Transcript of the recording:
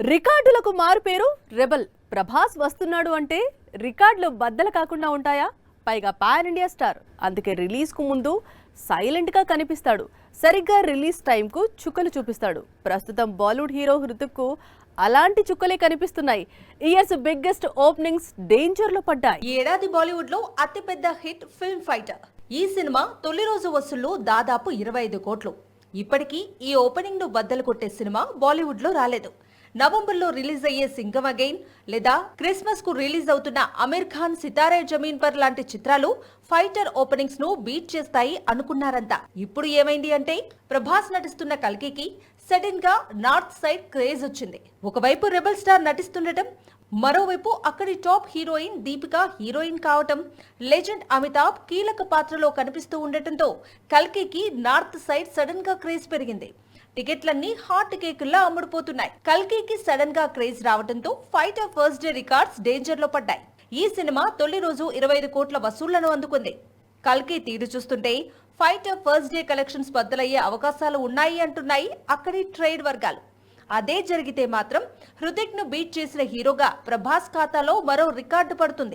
రికార్డులకు మారు పేరు రెబల్. ప్రభాస్ వస్తున్నాడు అంటే రికార్డులు బద్దలు కాకుండా ఉంటాయా? పైగా పాన్ ఇండియా స్టార్. అందుకే రిలీజ్ కు ముందు సైలెంట్ గా కనిపిస్తాడు. సరిగ్గా రిలీజ్ టైం కు చుక్కలు చూపిస్తాడు. ప్రస్తుతం బాలీవుడ్ హీరో హృతిక్ కు అలాంటి చుక్కలే కనిపిస్తున్నాయి. ఇయర్స్ బిగ్గెస్ట్ ఓపెనింగ్స్ డేంజర్ లో పడ్డాయి. ఈ ఏడాది బాలీవుడ్ లో అతిపెద్ద హిట్ ఫిల్మ్ ఫైటర్. ఈ సినిమా తొలి రోజు వసూళ్లు దాదాపు 25 కోట్లు. ఇప్పటికీ ఈ ఓపెనింగ్ ను బద్దలు కొట్టే సినిమా బాలీవుడ్ లో రాలేదు. నవంబర్లో రిలీజ్ అయ్యే సింగం అగైన్ లేదా క్రిస్మస్ కు రిలీజ్ అవుతున్న అమీర్ ఖాన్ సితారే జమీన్ పర్ లాంటి చిత్రాలు ఫైటర్ ఓపెనింగ్స్ ను బీట్ చేస్తాయి అనుకున్నారంతా. ఇప్పుడు ఏమైంది అంటే ప్రభాస్ నటిస్తున్న కల్కికి సడన్ గా నార్త్ సైడ్ క్రేజ్ వచ్చింది. ఒకవైపు రెబల్ స్టార్ నటిస్తుండటం, మరోవైపు అక్కడి టాప్ హీరోయిన్ దీపిక హీరోయిన్ కావటం, లెజెండ్ అమితాబ్ కీలక పాత్రలో కనిపిస్తూ ఉండటంతో కల్కికి నార్త్ సైడ్ సడన్ గా క్రేజ్ పెరిగింది. టికెట్లన్నీ హాట్ కేకుల్లా అమ్ముడుపోతున్నాయి. కల్కికి సడన్ గా క్రేజ్ రావడంతో fighter first day records danger లో పడ్డాయి. ఈ సినిమా తొలి రోజు 25 కోట్ల వసూళ్లను అందుకుంది. కల్కి తీరు చూస్తుంటే ఫైటర్ ఫస్ట్ డే కలెక్షన్స్ బద్దలయ్యే అవకాశాలు ఉన్నాయి అంటున్నాయి అక్కడి ట్రేడ్ వర్గాలు. అదే జరిగితే మాత్రం హృతిక్ ను బీట్ చేసిన హీరోగా ప్రభాస్ ఖాతాలో మరో రికార్డు పడుతుంది.